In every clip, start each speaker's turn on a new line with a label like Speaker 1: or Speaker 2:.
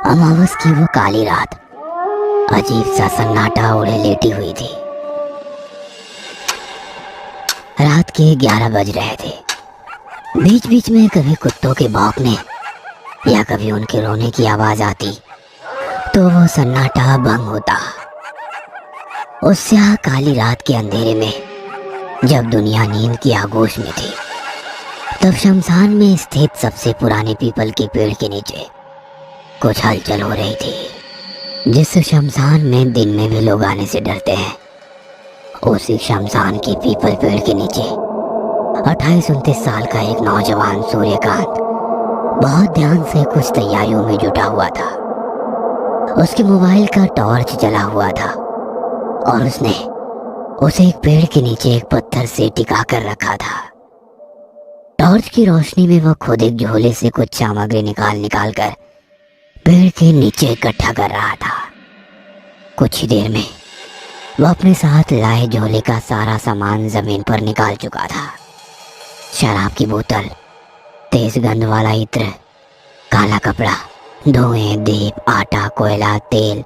Speaker 1: अमावस की वो काली रात अजीब सा सन्नाटा ओढ़े लेटी हुई थी। रात के 11 बज रहे थे। बीच बीच में कभी कुत्तों के भौंकने या कभी उनके रोने की आवाज आती तो वो सन्नाटा भंग होता। उस स्याह काली रात के अंधेरे में जब दुनिया नींद की आगोश में थी, तब शमशान में स्थित सबसे पुराने पीपल के पेड़ के नीचे कुछ हलचल हो रही थी। जिस शमशान में दिन में भी लोग आने से डरते हैं, उसी शमशान के पीपल पेड़ के नीचे 28-29 साल का एक नौजवान सूर्यकांत बहुत ध्यान से कुछ तैयारियों में जुटा हुआ था। उसके मोबाइल का टॉर्च जला हुआ था और उसने उसे एक पेड़ के नीचे एक पत्थर से टिका कर रखा था। टॉर्च की रोशनी में वह खुद एक झोले से कुछ सामग्री निकाल कर पेड़ के नीचे इकट्ठा कर रहा था। कुछ ही देर में वह अपने साथ लाए झोले का सारा सामान जमीन पर निकाल चुका था। शराब की बोतल, तेज गंध वाला इत्र, काला कपड़ा, धुएं, दीप, आटा, कोयला, तेल,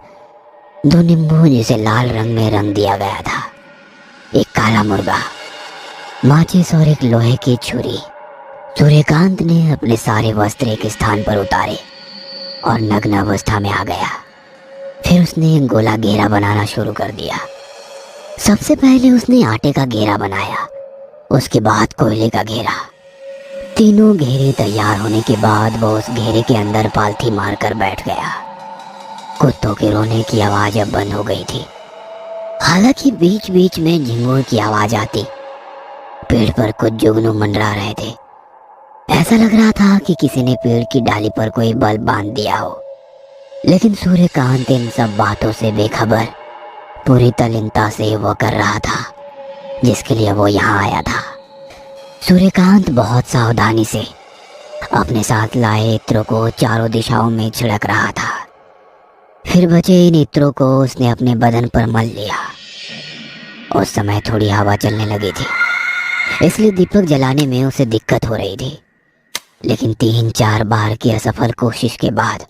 Speaker 1: 2 नींबू जिसे लाल रंग में रंग दिया गया था, एक काला मुर्गा, माचिस और एक लोहे की छुरी। सूर्यकांत ने अपने सारे वस्त्र एक स्थान पर उतारे और नग्न अवस्था में आ गया। फिर उसने एक गोला घेरा बनाना शुरू कर दिया। सबसे पहले उसने आटे का घेरा बनाया, उसके बाद कोयले का घेरा। तीनों घेरे तैयार होने के बाद वो उस घेरे के अंदर पालथी मारकर बैठ गया। कुत्तों के रोने की आवाज अब बंद हो गई थी। हालांकि बीच बीच में झिंगुर की आवाज आती। पेड़ पर कुछ जुगनू मंडरा रहे थे। ऐसा लग रहा था कि किसी ने पेड़ की डाली पर कोई बल्ब बांध दिया हो। लेकिन सूर्यकांत इन सब बातों से बेखबर पूरी तल्लीनता से वो कर रहा था जिसके लिए वो यहाँ आया था। सूर्यकांत बहुत सावधानी से अपने साथ लाए इत्रों को चारों दिशाओं में छिड़क रहा था। फिर बचे इन इत्रों को उसने अपने बदन पर मल लिया। उस समय थोड़ी हवा चलने लगी थी, इसलिए दीपक जलाने में उसे दिक्कत हो रही थी। लेकिन 3-4 बार की असफल कोशिश के बाद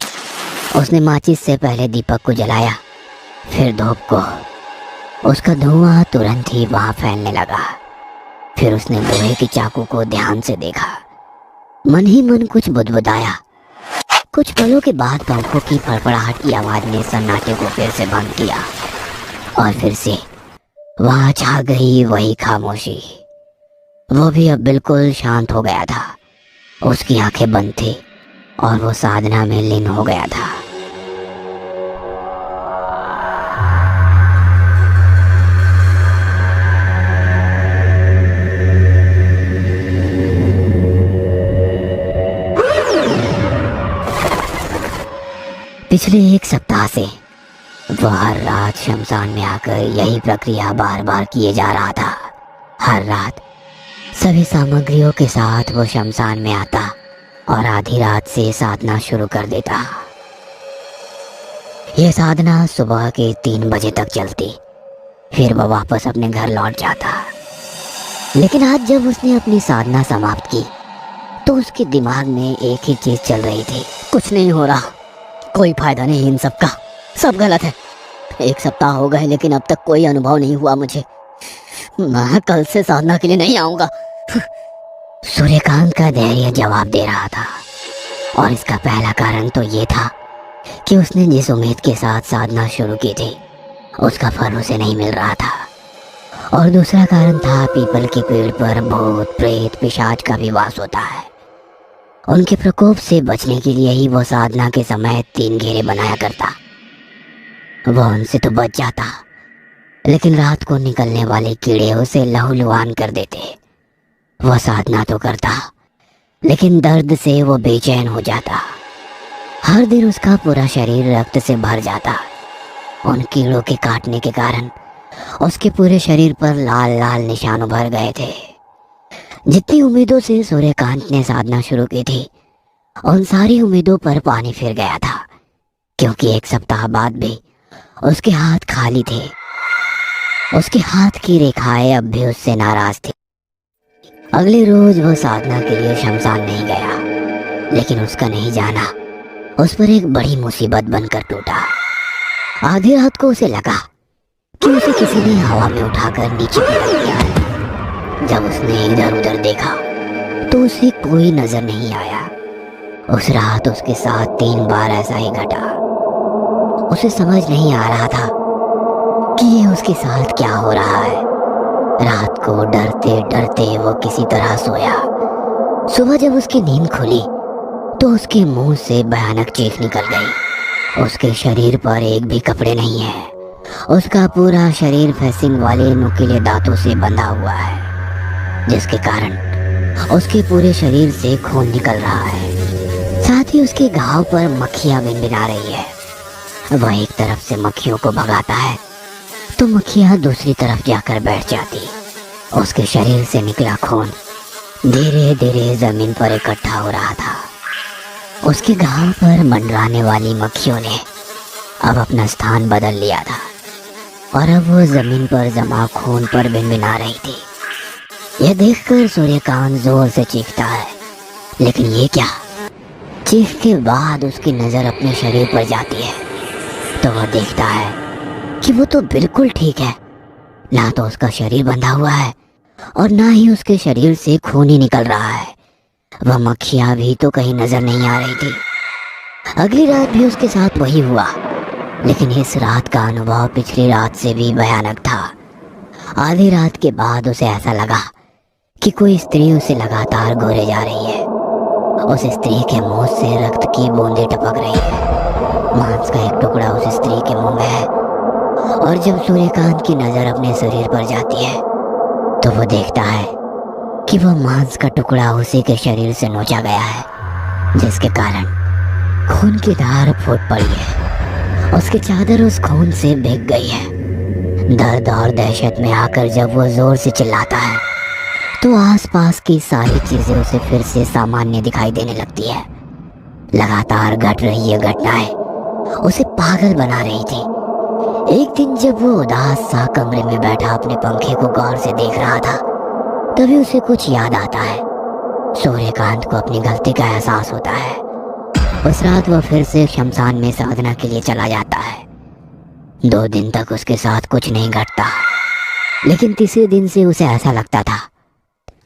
Speaker 1: उसने माचिस से पहले दीपक को जलाया, फिर धूप को। उसका धुआं तुरंत ही वहां फैलने लगा। फिर उसने लोहे के चाकू को ध्यान से देखा। मन ही मन कुछ बुदबुदाया। कुछ पलों के बाद पंखों की फड़फड़ाहट की आवाज ने सन्नाटे को फिर से बंद किया और फिर से वहां छा गई वही खामोशी। वो भी अब बिल्कुल शांत हो गया था। उसकी आंखें बंद थी और वो साधना में लीन हो गया था। पिछले 1 सप्ताह से वह हर रात शमशान में आकर यही प्रक्रिया बार बार किए जा रहा था। हर रात सभी सामग्रियों के साथ वो शमशान में आता और आधी रात से साधना शुरू कर देता। यह साधना सुबह के 3 बजे तक चलती। फिर वह वापस अपने घर लौट जाता। लेकिन आज जब उसने अपनी साधना समाप्त की तो उसके दिमाग में एक ही चीज चल रही थी। कुछ नहीं हो रहा, कोई फायदा नहीं इन सब का, सब गलत है। 1 सप्ताह हो गए लेकिन अब तक कोई अनुभव नहीं हुआ मुझे। मैं कल से साधना के लिए नहीं आऊंगा। सूर्यकांत का धैर्य जवाब दे रहा था और इसका पहला कारण तो ये था कि उसने जिस उम्मीद के साथ साधना शुरू की थी उसका फल उसे नहीं मिल रहा था। और दूसरा कारण था पीपल के पेड़ पर भूत, प्रेत, पिशाच का भी वास होता है। उनके प्रकोप से बचने के लिए ही वो साधना के समय 3 घेरे बनाया करता। वह उनसे तो बच जाता, लेकिन रात को निकलने वाले कीड़े उसे लहूलुहान कर देते। वह साधना तो करता, लेकिन दर्द से वो बेचैन हो जाता। हर दिन उसका पूरा शरीर रक्त से भर जाता। उन कीड़ों के काटने के कारण उसके पूरे शरीर पर लाल लाल निशान उभर गए थे। जितनी उम्मीदों से सूर्यकांत ने साधना शुरू की थी, उन सारी उम्मीदों पर पानी फिर गया था, क्योंकि 1 सप्ताह बाद भी उसके हाथ खाली थे। उसके हाथ की रेखाएं अब भी उससे नाराज थी। अगले रोज वो साधना के लिए शमशान नहीं गया, लेकिन उसका नहीं जाना उस पर एक बड़ी मुसीबत बनकर टूटा। आधी रात को उसे लगा कि उसे किसी ने हवा में उठाकर नीचे फेंक दिया है। जब उसने इधर उधर देखा तो उसे कोई नजर नहीं आया। उस रात उसके साथ 3 बार ऐसा ही घटा। उसे समझ नहीं आ रहा था कि ये उसके साथ क्या हो रहा है। रात को डरते डरते वो किसी तरह सोया। सुबह जब उसकी नींद खुली तो उसके मुंह से भयानक चीख निकल गई। उसके शरीर पर एक भी कपड़े नहीं है। उसका पूरा शरीर फेंसिंग वाले नुकीले दांतों से बंधा हुआ है, जिसके कारण उसके पूरे शरीर से खून निकल रहा है। साथ ही उसके घाव पर मक्खियां भिनभिना रही है। वह एक तरफ से मक्खियों को भगाता है तो मक्खियां दूसरी तरफ जाकर बैठ जाती। उसके शरीर से निकला खून धीरे धीरे जमीन पर इकट्ठा हो रहा था। उसके घाव पर मंडराने वाली मक्खियों ने अब अपना स्थान बदल लिया था और अब वो जमीन पर जमा खून पर भिनभिना रही थी। यह देखकर सूर्यकांत जोर से चीखता है, लेकिन ये क्या? चीख के बाद उसकी नजर अपने शरीर पर जाती है तो वह देखता है कि वो तो बिल्कुल ठीक है। ना तो उसका शरीर बंधा हुआ है और ना ही उसके शरीर से खून ही निकल रहा है। वह मक्खियां भी तो कहीं नजर नहीं आ रही थी। अगली रात भी उसके साथ वही हुआ, लेकिन इस रात का अनुभव पिछली रात से भी भयानक था। आधी रात के बाद उसे ऐसा लगा कि कोई स्त्री उसे लगातार घूरे जा रही है। उस स्त्री के मुंह से रक्त की बूंदें टपक रही है। मांस का एक टुकड़ा उस स्त्री के मुंह में है और जब सूर्यकांत की नजर अपने शरीर पर जाती है तो वो देखता है कि वो मांस का टुकड़ा उसी के शरीर से नोचा गया है, जिसके कारण खून की धार फूट पड़ी है। उसकी चादर उस खून से भीग गई है। दर्द और दहशत में आकर जब वो जोर से चिल्लाता है तो आसपास की सारी चीजें उसे फिर से सामान्य दिखाई देने लगती है। लगातार घट रही ये घटनाएं उसे पागल बना रही थी। एक दिन जब वो उदास सा कमरे में बैठा अपने पंखे को गौर से देख रहा था, तभी उसे कुछ याद आता है। सूर्यकांत को अपनी गलती का एहसास होता है। उस रात वह फिर से शमशान में साधना के लिए चला जाता है। 2 दिन तक उसके साथ कुछ नहीं घटता, लेकिन तीसरे दिन से उसे ऐसा लगता था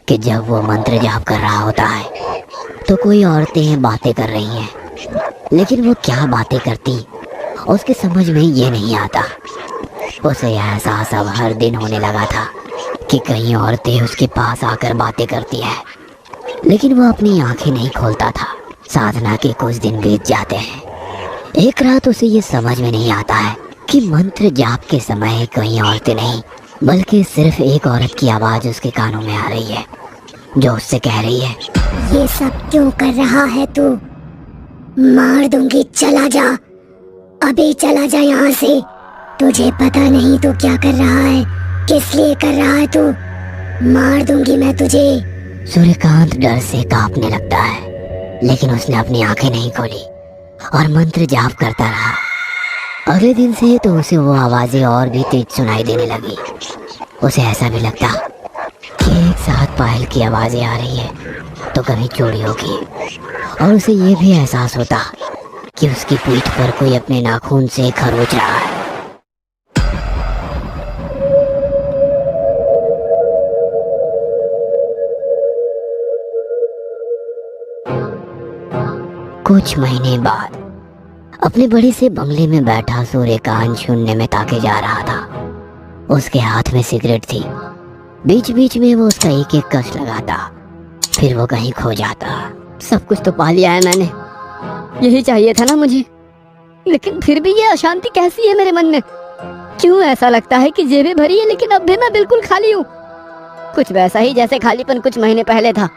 Speaker 1: कि जब वो मंत्र जाप कर रहा होता है तो कोई औरतें बातें कर रही हैं, लेकिन वो क्या बातें करती उसके समझ में ये नहीं आता। उसे एहसास अब हर दिन होने लगा था कि कई औरतें उसके पास आकर बातें करती है, लेकिन वो अपनी आंखें नहीं खोलता था। साधना के कुछ दिन बीत जाते हैं। एक रात उसे ये समझ में नहीं आता है कि मंत्र जाप के समय कई औरतें नहीं बल्कि सिर्फ एक औरत की आवाज उसके कानों में आ रही है, जो उससे कह रही है,
Speaker 2: ये सब क्यों कर रहा है तू? मार दूंगी, चला जा, अभी चला जा यहाँ से। तुझे पता नहीं तू क्या कर रहा है, किस लिए कर रहा है तू? मार दूंगी मैं तुझे।
Speaker 1: सूर्यकांत डर से कांपने लगता है, लेकिन उसने अपनी आंखें नहीं खोली और मंत्र जाप करता रहा। अगले दिन से तो उसे वो आवाजें और भी तेज सुनाई देने लगी। उसे ऐसा भी लगता कि एक साथ पायल की आवाजें आ रही है तो कभी चोरियों की, और उसे ये भी एहसास होता कि उसकी पीठ पर कोई अपने नाखून से खरोच रहा है। कुछ महीने बाद अपने बड़े से बंगले में बैठा सूर्यकांत शून्य में ताके जा रहा था। उसके हाथ में सिगरेट थी। बीच बीच में वो उसका एक एक कश लगाता, फिर वो कहीं खो जाता।
Speaker 3: सब कुछ तो पा लिया है मैंने, यही चाहिए था ना मुझे, लेकिन फिर भी ये अशांति कैसी है मेरे मन में? क्यों ऐसा लगता है कि जेबें भरी है लेकिन अब भी मैं बिल्कुल खाली हूँ? कुछ वैसा ही जैसे खालीपन कुछ महीने पहले था,